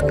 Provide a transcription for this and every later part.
What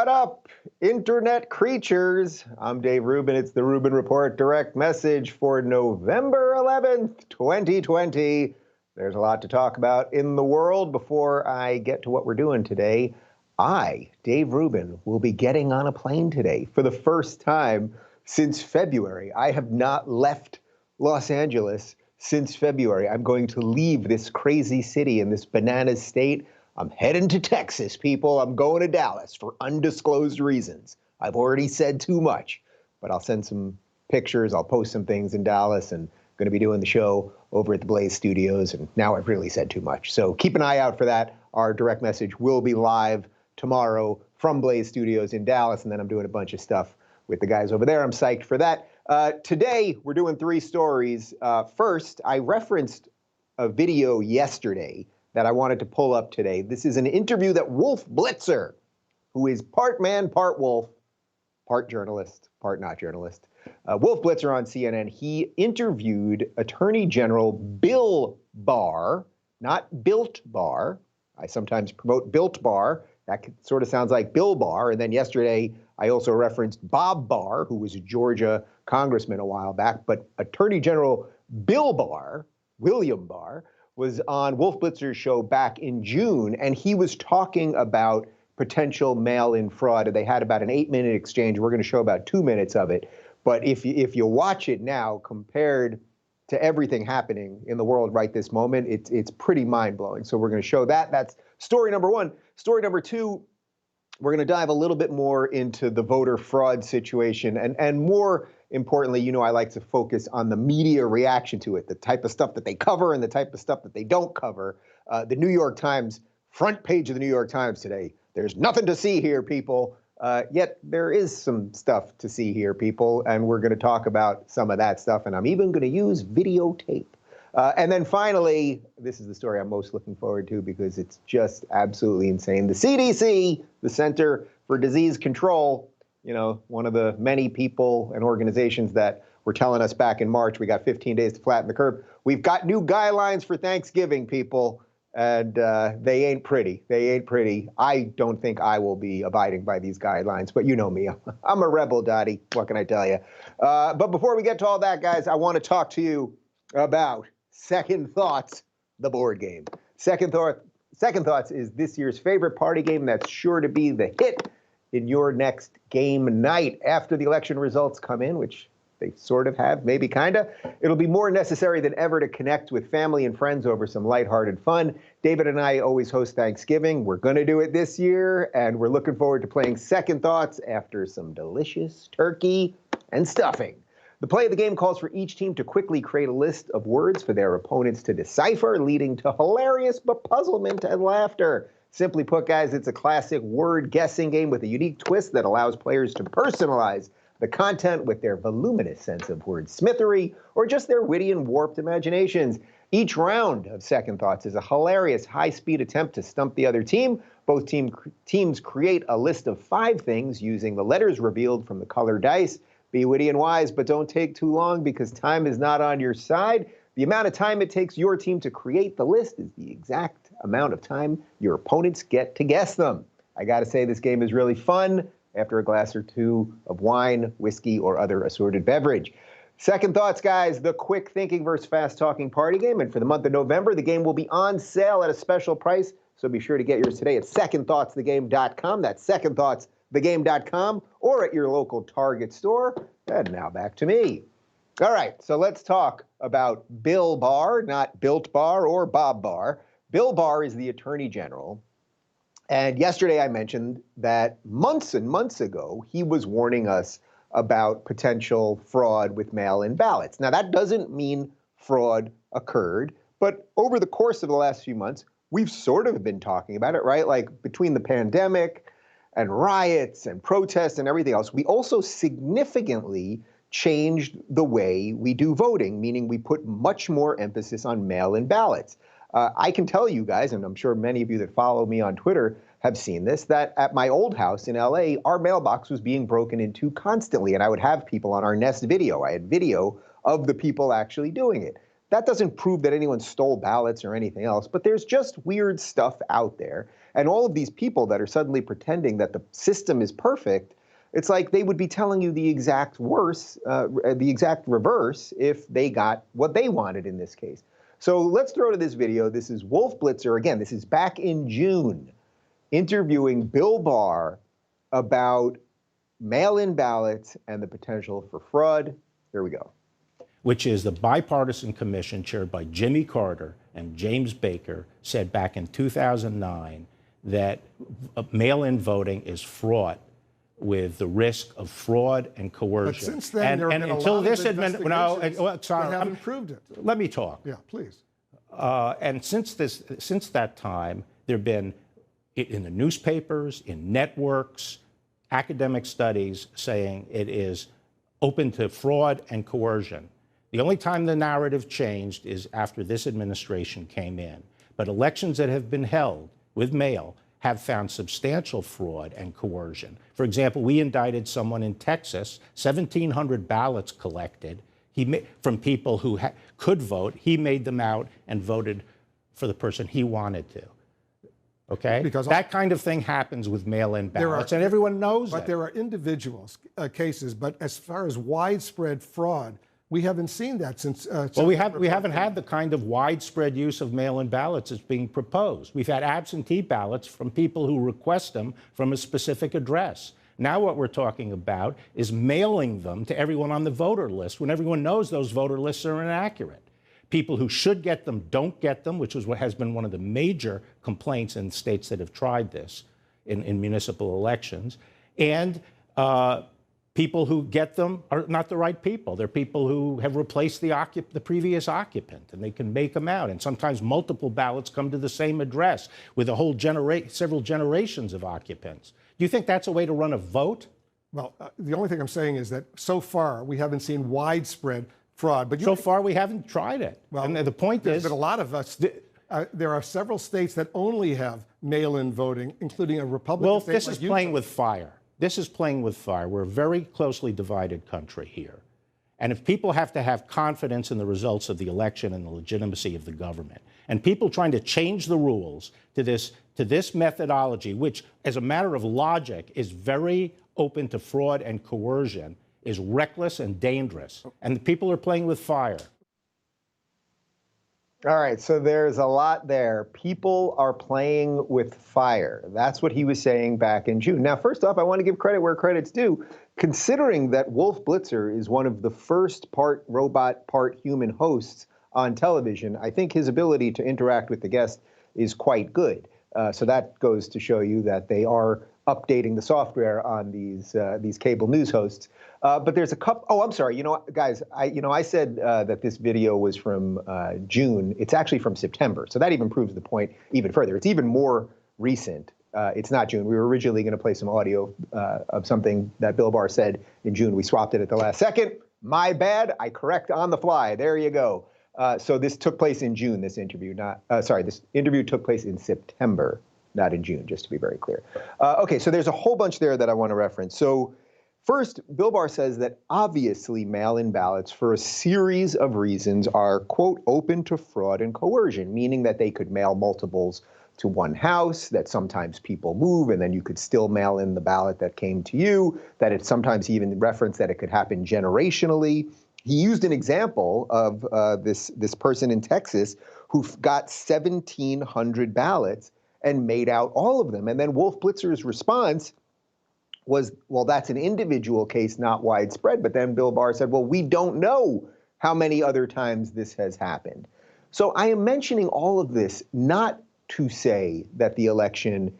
up, internet creatures? I'm Dave Rubin. It's the Rubin Report direct message for November 11th, 2020. There's a lot to talk about in the world. Before I get to what we're doing today, I, Dave Rubin, will be getting on a plane today for the first time since February. I have not left Los Angeles since February. I'm going to leave this crazy city in this bananas state. I'm heading to Texas, people. I'm going to Dallas for undisclosed reasons. I've already said too much, but I'll send some pictures. I'll post some things in Dallas, and I'm going to be doing the show over at the Blaze Studios. And now I've really said too much. So keep an eye out for that. Our direct message will be live tomorrow from Blaze Studios in Dallas. And then I'm doing a bunch of stuff with the guys over there. I'm psyched for that. Today, we're doing three stories. First, I referenced a video yesterday that I wanted to pull up today. This is an interview that Wolf Blitzer, who is part man, part wolf, part journalist, part not journalist, Wolf Blitzer on CNN, he interviewed Attorney General Bill Barr, not Built Barr. I sometimes promote Built Barr. That sort of sounds like Bill Barr. And then yesterday, I also referenced Bob Barr, who was a Georgia congressman a while back. But Attorney General Bill Barr, William Barr, was on Wolf Blitzer's show back in June, and he was talking about potential mail-in fraud. And they had about an 8-minute exchange. We're going to show about 2 minutes of it. But if you watch it now, compared to everything happening in the world right this moment, it's pretty mind-blowing. So we're going to show that. That's story number one. Story number two, we're going to dive a little bit more into the voter fraud situation, and more importantly, you know, I like to focus on the media reaction to it, the type of stuff that they cover and the type of stuff that they don't cover. The New York Times, front page of the New York Times today, there's nothing to see here, people. Yet there is some stuff to see here, people, and we're going to talk about some of that stuff, and I'm even going to use videotape. And then finally, this is the story I'm most looking forward to because it's just absolutely insane. The CDC, the Center for Disease Control, you know, one of the many people and organizations that were telling us back in March, we got 15 days to flatten the curve. We've got new guidelines for Thanksgiving, people, and they ain't pretty. They ain't pretty. I don't think I will be abiding by these guidelines, but you know me. I'm a rebel, Dottie. What can I tell you? But before we get to all that, guys, I want to talk to you about Second Thoughts, the board game. Second Thoughts is this year's favorite party game that's sure to be the hit in your next game night. After the election results come in, which they sort of have, maybe kinda, it'll be more necessary than ever to connect with family and friends over some lighthearted fun. David and I always host Thanksgiving. We're gonna do it this year, and we're looking forward to playing Second Thoughts after some delicious turkey and stuffing. The play of the game calls for each team to quickly create a list of words for their opponents to decipher, leading to hilarious bepuzzlement and laughter. Simply put, guys, it's a classic word guessing game with a unique twist that allows players to personalize the content with their voluminous sense of wordsmithery or just their witty and warped imaginations. Each round of Second Thoughts is a hilarious high-speed attempt to stump the other team. Both teams create a list of 5 things using the letters revealed from the colored dice. Be witty and wise, but don't take too long because time is not on your side. The amount of time it takes your team to create the list is the exact amount of time your opponents get to guess them. I gotta say, this game is really fun after a glass or two of wine, whiskey, or other assorted beverage. Second Thoughts, guys, the quick thinking versus fast talking party game. And for the month of November, the game will be on sale at a special price. So be sure to get yours today at secondthoughtsthegame.com. That's secondthoughtsthegame.com or at your local Target store. And now back to me. All right, so let's talk about Bill Barr, not Built Barr or Bob Barr. Bill Barr is the Attorney General. And yesterday I mentioned that months and months ago, he was warning us about potential fraud with mail-in ballots. Now, that doesn't mean fraud occurred, but over the course of the last few months, we've sort of been talking about it, right? Like between the pandemic and riots and protests and everything else, we also significantly changed the way we do voting, meaning we put much more emphasis on mail-in ballots. I can tell you guys, and I'm sure many of you that follow me on Twitter have seen this, that at my old house in LA, our mailbox was being broken into constantly, and I would have people on our Nest video. I had video of the people actually doing it. That doesn't prove that anyone stole ballots or anything else, but there's just weird stuff out there. And all of these people that are suddenly pretending that the system is perfect, it's like they would be telling you the exact reverse if they got what they wanted in this case. So let's throw to this video. This is Wolf Blitzer. Again, this is back in June, interviewing Bill Barr about mail-in ballots and the potential for fraud. Here we go. Which is the bipartisan commission chaired by Jimmy Carter and James Baker said back in 2009 that mail-in voting is fraught with the risk of fraud and coercion. But since then, there have been until this that haven't proved it. Let me talk. Yeah, please. And since that time, there have been in the newspapers, in networks, academic studies saying it is open to fraud and coercion. The only time the narrative changed is after this administration came in. But elections that have been held with mail have found substantial fraud and coercion. For example, we indicted someone in Texas, 1,700 ballots collected from people who could vote. He made them out and voted for the person he wanted to. Okay? Because that kind of thing happens with mail-in ballots, and everyone knows it. But there are individual cases, but as far as widespread fraud, we haven't seen that since. Well, we haven't had the kind of widespread use of mail-in ballots that's being proposed. We've had absentee ballots from people who request them from a specific address. Now what we're talking about is mailing them to everyone on the voter list when everyone knows those voter lists are inaccurate. People who should get them don't get them, which is what has been one of the major complaints in states that have tried this in municipal elections. And people who get them are not the right people. They're people who have replaced the previous occupant, and they can make them out. And sometimes multiple ballots come to the same address with a whole several generations of occupants. Do you think that's a way to run a vote? Well, the only thing I'm saying is that so far we haven't seen widespread fraud. But so far we haven't tried it. Well, and the point is that a lot of us. There are several states that only have mail-in voting, including a Republican state. Well, this is playing with fire. This is playing with fire. We're a very closely divided country here. And if people have to have confidence in the results of the election and the legitimacy of the government, and people trying to change the rules to this methodology, which as a matter of logic is very open to fraud and coercion, is reckless and dangerous. And the people are playing with fire. All right, so there's a lot there. People are playing with fire. That's what he was saying back in June. Now, first off, I want to give credit where credit's due, considering that Wolf Blitzer is one of the first part robot, part human hosts on television. I think his ability to interact with the guest is quite good. So that goes to show you that they are updating the software on these cable news hosts. But there's a couple. Oh, I'm sorry. You know, guys, I said that this video was from June. It's actually from September. So that even proves the point even further. It's even more recent. It's not June. We were originally going to play some audio of something that Bill Barr said in June. We swapped it at the last second. My bad. I correct on the fly. There you go. So this took place in June, this interview. This interview took place in September, not in June, just to be very clear. Okay, so there's a whole bunch there that I want to reference. So first, Bill Barr says that obviously mail-in ballots for a series of reasons are, quote, open to fraud and coercion, meaning that they could mail multiples to one house, that sometimes people move, and then you could still mail in the ballot that came to you, that it sometimes even referenced that it could happen generationally. He used an example of this person in Texas who got 1,700 ballots and made out all of them. And then Wolf Blitzer's response was, well, that's an individual case, not widespread. But then Bill Barr said, well, we don't know how many other times this has happened. So I am mentioning all of this not to say that the election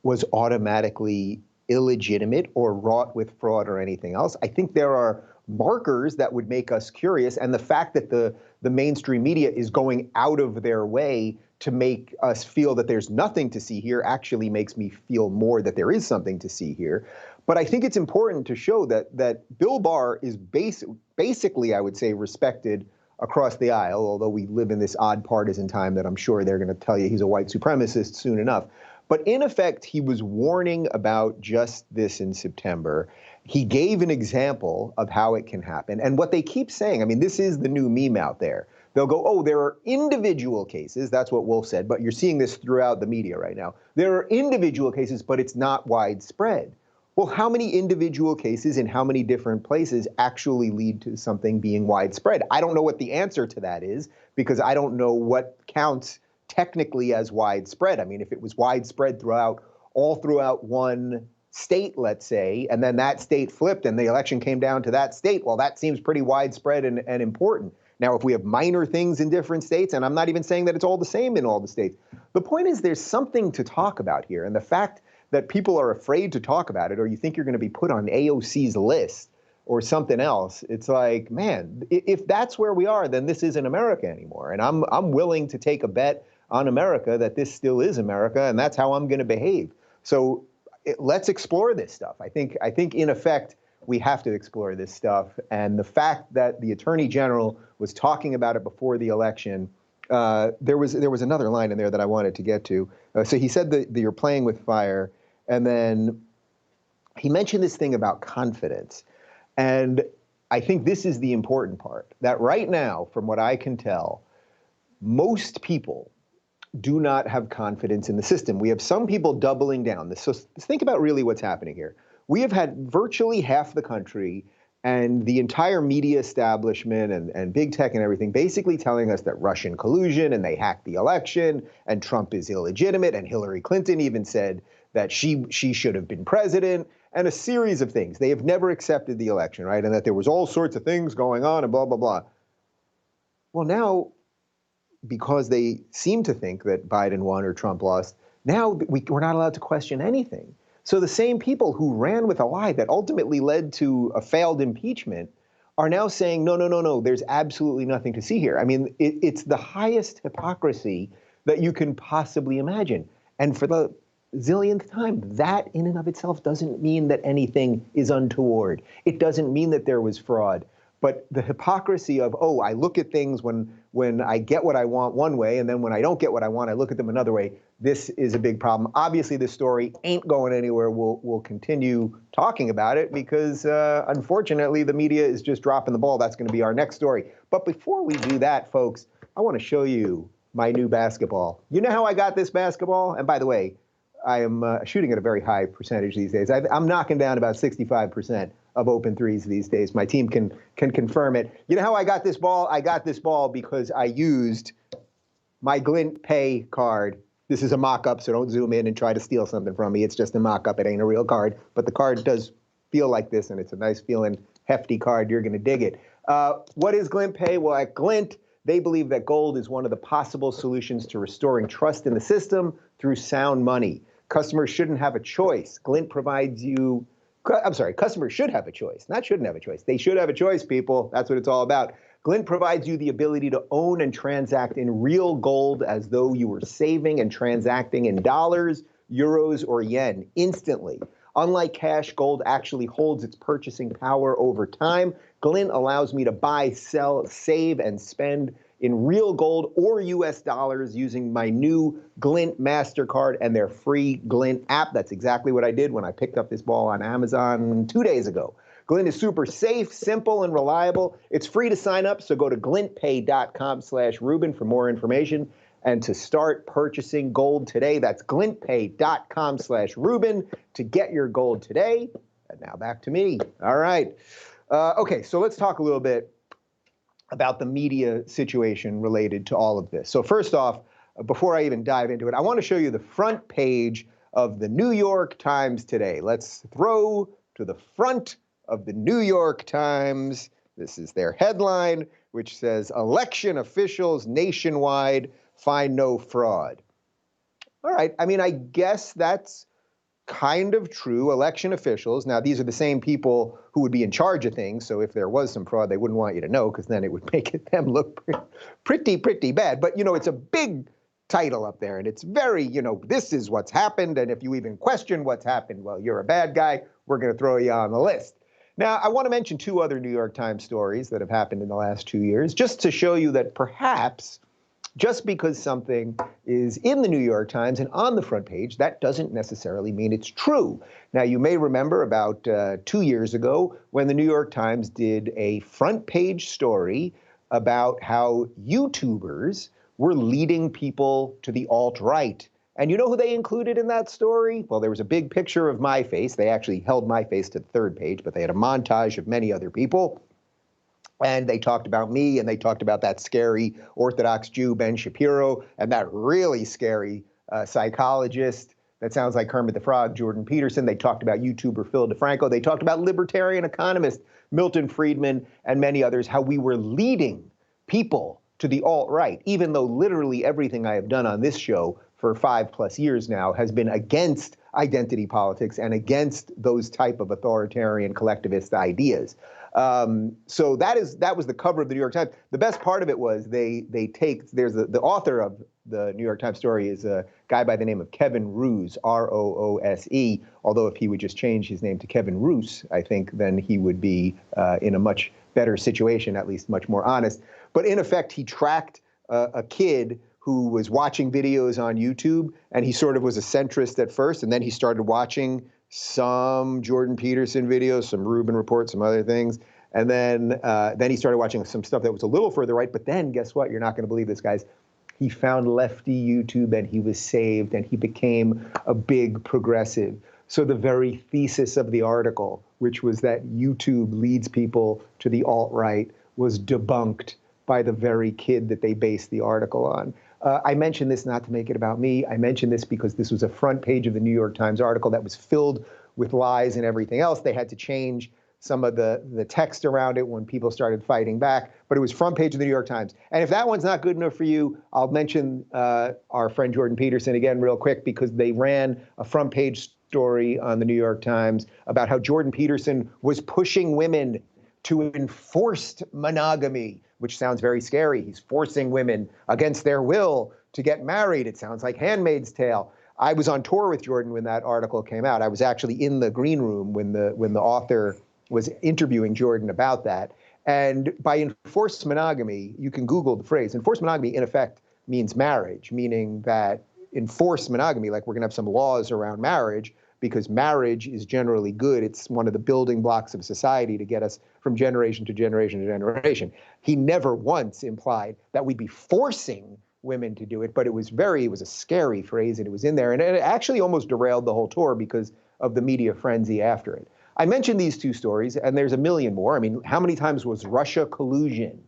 was automatically illegitimate or wrought with fraud or anything else. I think there are markers that would make us curious. And the fact that the mainstream media is going out of their way to make us feel that there's nothing to see here actually makes me feel more that there is something to see here. But I think it's important to show that Bill Barr is basically, I would say, respected across the aisle, although we live in this odd partisan time that I'm sure they're going to tell you he's a white supremacist soon enough. But in effect, he was warning about just this in September. he gave an example of how it can happen. And what they keep saying, I mean, this is the new meme out there. They'll go, oh, there are individual cases. That's what Wolf said, but you're seeing this throughout the media right now. There are individual cases, but it's not widespread. Well, how many individual cases in how many different places actually lead to something being widespread? I don't know what the answer to that is, because I don't know what counts technically as widespread. I mean, if it was widespread all throughout one state, let's say, and then that state flipped and the election came down to that state, well, that seems pretty widespread and important. Now, if we have minor things in different states, and I'm not even saying that it's all the same in all the states, the point is there's something to talk about here. And the fact that people are afraid to talk about it, or you think you're going to be put on AOC's list or something else, it's like, man, if that's where we are, then this isn't America anymore. And I'm willing to take a bet on America that this still is America, and that's how I'm going to behave. So let's explore this stuff. I think in effect, we have to explore this stuff. And the fact that the Attorney General was talking about it before the election, there was another line in there that I wanted to get to. So he said that you're playing with fire, and then he mentioned this thing about confidence. And I think this is the important part, that right now, from what I can tell, most people do not have confidence in the system. We have some people doubling down. So think about really what's happening here. We have had virtually half the country and the entire media establishment and big tech and everything basically telling us that Russian collusion and they hacked the election and Trump is illegitimate and Hillary Clinton even said that she should have been president and a series of things. They have never accepted the election, right? And that there was all sorts of things going on and blah, blah, blah. Well, now, because they seem to think that Biden won or Trump lost, now we're not allowed to question anything. So the same people who ran with a lie that ultimately led to a failed impeachment are now saying, no, there's absolutely nothing to see here. I mean, it's the highest hypocrisy that you can possibly imagine. And for the zillionth time, that in and of itself doesn't mean that anything is untoward. It doesn't mean that there was fraud. But the hypocrisy of, oh, I look at things when I get what I want one way, and then when I don't get what I want, I look at them another way. This is a big problem. Obviously, this story ain't going anywhere. We'll continue talking about it because, unfortunately, the media is just dropping the ball. That's going to be our next story. But before we do that, folks, I want to show you my new basketball. You know how I got this basketball? And by the way, I am shooting at a very high percentage these days. I'm knocking down about 65% of open threes these days. My team can confirm it. You know how I got this ball? I got this ball because I used my Glint Pay card. This is a mock-up, so don't zoom in and try to steal something from me. It's just a mock-up. It ain't a real card. But the card does feel like this, and it's a nice feeling, hefty card. You're going to dig it. What is Glint Pay? Well, at Glint, they believe that gold is one of the possible solutions to restoring trust in the system through sound money. Customers shouldn't have a choice. Glint provides you, customers should have a choice, not shouldn't have a choice. They should have a choice, people. That's what it's all about. Glint provides you the ability to own and transact in real gold as though you were saving and transacting in dollars, euros, or yen instantly. Unlike cash, gold actually holds its purchasing power over time. Glint allows me to buy, sell, save, and spend in real gold or US dollars using my new Glint MasterCard and their free Glint app. That's exactly what I did when I picked up this ball on Amazon 2 days ago. Glint is super safe, simple, and reliable. It's free to sign up, so go to glintpay.com/Rubin for more information and to start purchasing gold today. That's glintpay.com/Rubin to get your gold today. And now back to me. All right. Okay, so let's talk a little bit about the media situation related to all of this. So first off, before I even dive into it, I want to show you the front page of the New York Times today. Let's throw to the front of the New York Times. This is their headline, which says, "Election officials nationwide find no fraud." All right, I mean, I guess that's kind of true. Election officials, now these are the same people who would be in charge of things, so if there was some fraud, they wouldn't want you to know, because then it would make them look pretty bad. But, you know, it's a big title up there, and it's very, you know, this is what's happened, and if you even question what's happened, well, you're a bad guy. We're going to throw you on the list. Now, I want to mention two other New York Times stories that have happened in the last 2 years, just to show you that perhaps Just because something is in the New York Times and on the front page, that doesn't necessarily mean it's true. Now, you may remember about 2 years ago when the New York Times did a front page story about how YouTubers were leading people to the alt-right. And you know who they included in that story? Well, there was a big picture of my face. They actually held my face to the third page, but they had a montage of many other people. And they talked about me, and they talked about that scary Orthodox Jew, Ben Shapiro, and that really scary psychologist that sounds like Kermit the Frog, Jordan Peterson. They talked about YouTuber Phil DeFranco. They talked about libertarian economist Milton Friedman and many others, how we were leading people to the alt-right, even though literally everything I have done on this show for 5+ years now has been against identity politics and against those type of authoritarian collectivist ideas. So that was the cover of the New York Times. The best part of it was there's the author of the New York Times story is a guy by the name of Kevin Roose, Roose, although if he would just change his name to Kevin Roose, I think then he would be in a much better situation, at least much more honest. But in effect, he tracked a kid who was watching videos on YouTube, and he sort of was a centrist at first, and then he started watching some Jordan Peterson videos, some Rubin reports, some other things. And then he started watching some stuff that was a little further right. But then guess what? You're not going to believe this, guys. He found lefty YouTube and he was saved and he became a big progressive. So the very thesis of the article, which was that YouTube leads people to the alt-right, was debunked by the very kid that they based the article on. I mention this not to make it about me. I mention this because this was a front page of the New York Times article that was filled with lies and everything else. They had to change some of the text around it when people started fighting back, but it was front page of the New York Times. And if that one's not good enough for you, I'll mention our friend Jordan Peterson again real quick, because they ran a front page story on the New York Times about how Jordan Peterson was pushing women to enforced monogamy, which sounds very scary. He's forcing women against their will to get married. It sounds like Handmaid's Tale. I was on tour with Jordan when that article came out. I was actually in the green room when the author was interviewing Jordan about that. And by enforced monogamy, you can Google the phrase. Enforced monogamy, in effect, means marriage, meaning that enforced monogamy, like we're going to have some laws around marriage, because marriage is generally good. It's one of the building blocks of society to get us from generation to generation to generation. He never once implied that we'd be forcing women to do it, but it was a scary phrase, and it was in there. And it actually almost derailed the whole tour because of the media frenzy after it. I mentioned these two stories, and there's a million more. I mean, how many times was Russia collusion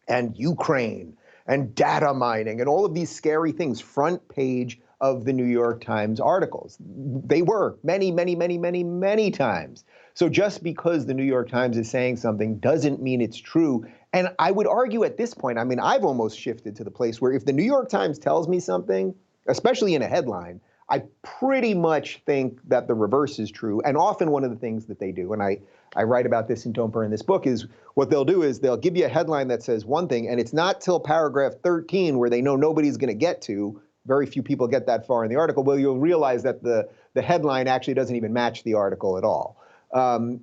and Ukraine and data mining and all of these scary things front page of the New York Times articles? They were many, many, many, many, many times. So just because the New York Times is saying something doesn't mean it's true. And I would argue at this point, I mean, I've almost shifted to the place where if the New York Times tells me something, especially in a headline, I pretty much think that the reverse is true. And often one of the things that they do, and I write about this in Don't Burn This Book, is what they'll do is they'll give you a headline that says one thing, and it's not till paragraph 13 where they know nobody's going to get to. Very few people get that far in the article. Well, you'll realize that the headline actually doesn't even match the article at all.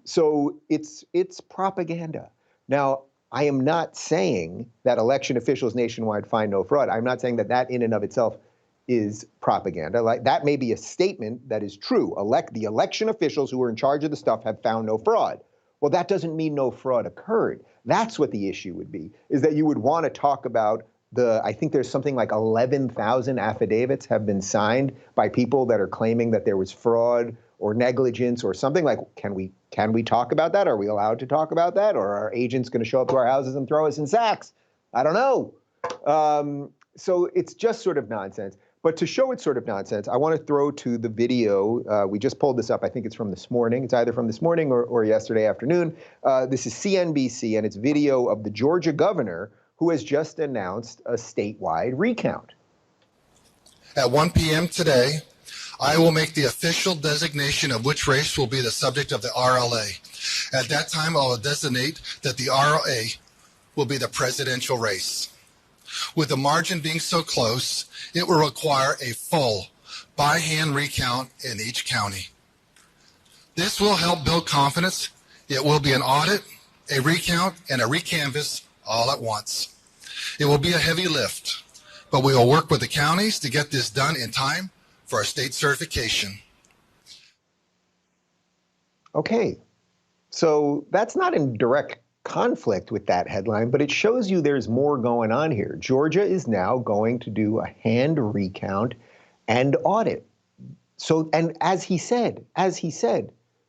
So it's propaganda. Now, I am not saying that election officials nationwide find no fraud. I'm not saying that that in and of itself is propaganda. Like, that may be a statement that is true. The election officials who are in charge of the stuff have found no fraud. Well, that doesn't mean no fraud occurred. That's what the issue would be, is that you would want to talk about I think there's something like 11,000 affidavits have been signed by people that are claiming that there was fraud or negligence or something. Like, can we talk about that? Are we allowed to talk about that? Or are agents going to show up to our houses and throw us in sacks? I don't know. So it's just sort of nonsense. But to show it's sort of nonsense, I want to throw to the video. We just pulled this up. I think it's from this morning. It's either from this morning or yesterday afternoon. This is CNBC, and it's video of the Georgia governor who has just announced a statewide recount. At 1 p.m. today, I will make the official designation of which race will be the subject of the RLA. At that time, I will designate that the RLA will be the presidential race. With the margin being so close, it will require a full by-hand recount in each county. This will help build confidence. It will be an audit, a recount, and a recanvass all at once. It will be a heavy lift. but we will work with the counties to get this done in time for our state certification. Okay, so that's not in direct conflict with that headline, but it shows you there's more going on here. Georgia is now going to do a hand recount and audit. So, and as he said,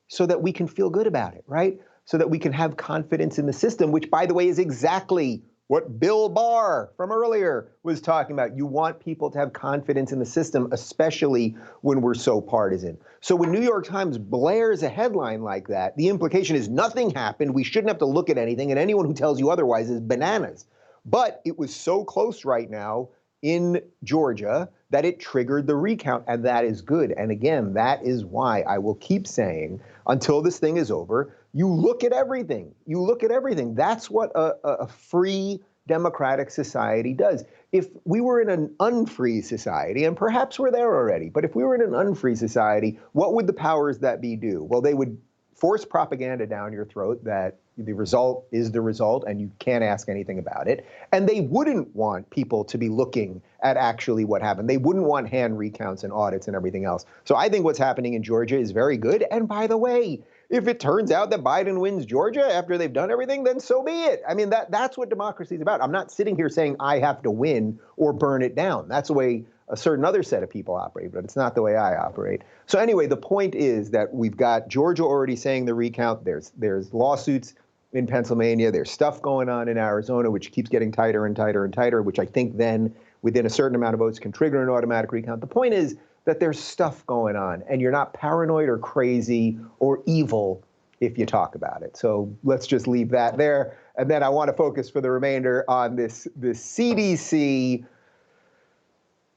so that we can feel good about it, right? So that we can have confidence in the system, which, by the way, is exactly what Bill Barr from earlier was talking about. You want people to have confidence in the system, especially when we're so partisan. So when New York Times blares a headline like that, the implication is nothing happened, we shouldn't have to look at anything, and anyone who tells you otherwise is bananas. But it was so close right now in Georgia that it triggered the recount, and that is good. And again, that is why I will keep saying, until this thing is over, you look at everything. You look at everything. That's what a free democratic society does. If we were in an unfree society, and perhaps we're there already, but if we were in an unfree society, what would the powers that be do? Well, they would force propaganda down your throat that the result is the result and you can't ask anything about it. And they wouldn't want people to be looking at actually what happened. They wouldn't want hand recounts and audits and everything else. So I think what's happening in Georgia is very good. And by the way, if it turns out that Biden wins Georgia after they've done everything, then so be it. I mean, that's what democracy is about. I'm not sitting here saying I have to win or burn it down. That's the way a certain other set of people operate, but it's not the way I operate. So anyway, the point is that we've got Georgia already saying the recount. There's lawsuits in Pennsylvania. There's stuff going on in Arizona, which keeps getting tighter and tighter and tighter, which I think then within a certain amount of votes can trigger an automatic recount. The point is that there's stuff going on, and you're not paranoid or crazy or evil if you talk about it. So let's just leave that there. And then I want to focus for the remainder on this CDC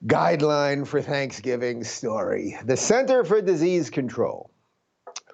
guideline for Thanksgiving story. The Center for Disease Control,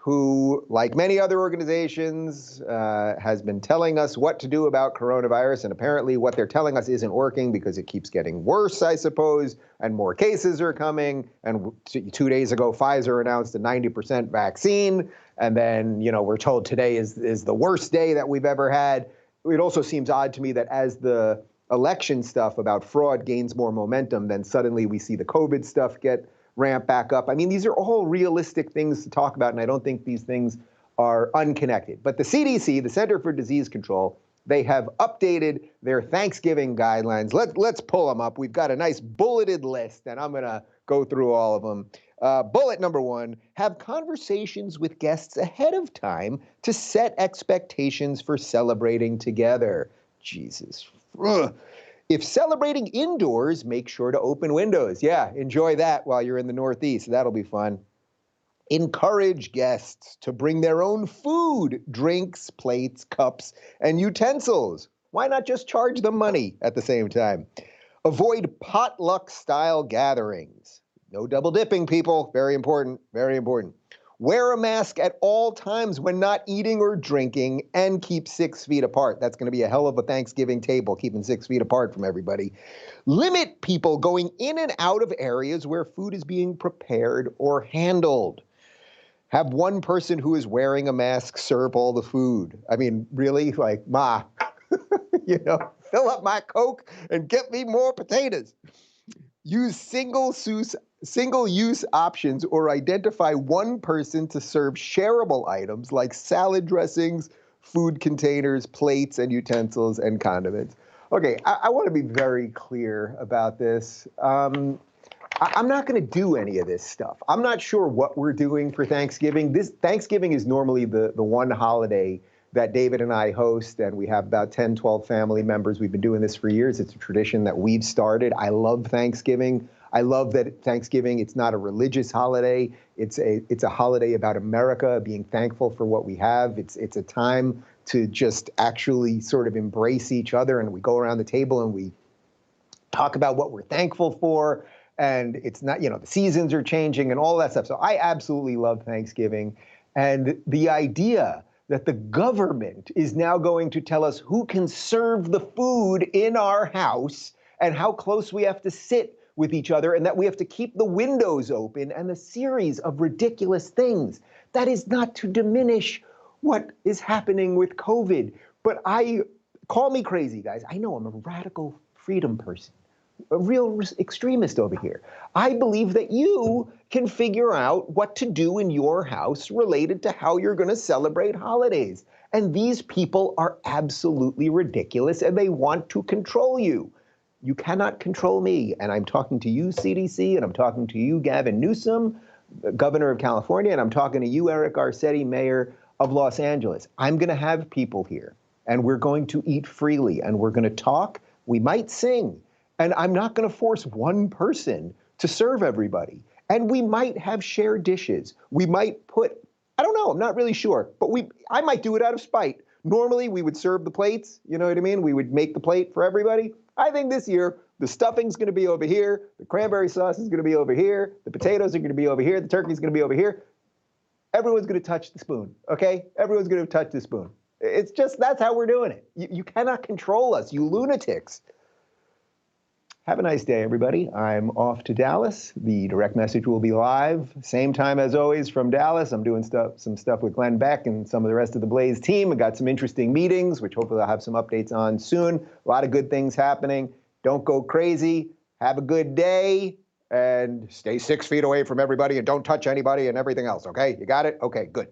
who, like many other organizations, has been telling us what to do about coronavirus. And apparently what they're telling us isn't working because it keeps getting worse, I suppose, and more cases are coming. And 2 days ago, Pfizer announced a 90% vaccine. And then, we're told today is the worst day that we've ever had. It also seems odd to me that as the election stuff about fraud gains more momentum, then suddenly we see the COVID stuff get ramp back up. I mean, these are all realistic things to talk about, and I don't think these things are unconnected. But the CDC, the Center for Disease Control, they have updated their Thanksgiving guidelines. Let's pull them up. We've got a nice bulleted list, and I'm going to go through all of them. Bullet number 1, have conversations with guests ahead of time to set expectations for celebrating together. Jesus. Ugh. If celebrating indoors, make sure to open windows. Yeah, enjoy that while you're in the Northeast. That'll be fun. Encourage guests to bring their own food, drinks, plates, cups, and utensils. Why not just charge them money at the same time? Avoid potluck-style gatherings. No double dipping, people. Very important, very important. Wear a mask at all times when not eating or drinking, and keep 6 feet apart. That's going to be a hell of a Thanksgiving table, keeping 6 feet apart from everybody. Limit people going in and out of areas where food is being prepared or handled. Have one person who is wearing a mask serve all the food. I mean, really? Like, Ma, fill up my Coke and get me more potatoes. Use single-use options or identify one person to serve shareable items like salad dressings, food containers, plates and utensils, and condiments. Okay, I want to be very clear about this. I'm not going to do any of this stuff. I'm not sure what we're doing for Thanksgiving. Thanksgiving is normally the one holiday that David and I host, and we have about 10, 12 family members. We've been doing this for years. It's a tradition that we've started. I love Thanksgiving. I love that Thanksgiving, it's not a religious holiday. It's a holiday about America, being thankful for what we have. It's a time to just actually sort of embrace each other, and we go around the table and we talk about what we're thankful for. And it's not, the seasons are changing and all that stuff. So I absolutely love Thanksgiving. And the idea that the government is now going to tell us who can serve the food in our house and how close we have to sit with each other and that we have to keep the windows open and the series of ridiculous things. That is not to diminish what is happening with COVID. But call me crazy, guys. I know I'm a radical freedom person. a real extremist over here. I believe that you can figure out what to do in your house related to how you're going to celebrate holidays. And these people are absolutely ridiculous, and they want to control you. You cannot control me. And I'm talking to you, CDC, and I'm talking to you, Gavin Newsom, governor of California, and I'm talking to you, Eric Garcetti, mayor of Los Angeles. I'm going to have people here, and we're going to eat freely, and we're going to talk. We might sing, and I'm not going to force one person to serve everybody. And we might have shared dishes. We might put, I don't know, I'm not really sure, but I might do it out of spite. Normally, we would serve the plates, you know what I mean? We would make the plate for everybody. I think this year, the stuffing's going to be over here, the cranberry sauce is going to be over here, the potatoes are going to be over here, the turkey's going to be over here. Everyone's going to touch the spoon, okay? Everyone's going to touch the spoon. It's just, that's how we're doing it. You cannot control us, you lunatics. Have a nice day, everybody. I'm off to Dallas. The direct message will be live, same time as always from Dallas. I'm doing some stuff with Glenn Beck and some of the rest of the Blaze team. I got some interesting meetings, which hopefully I'll have some updates on soon. A lot of good things happening. Don't go crazy. Have a good day. And stay 6 feet away from everybody and don't touch anybody and everything else, okay? You got it? Okay, good.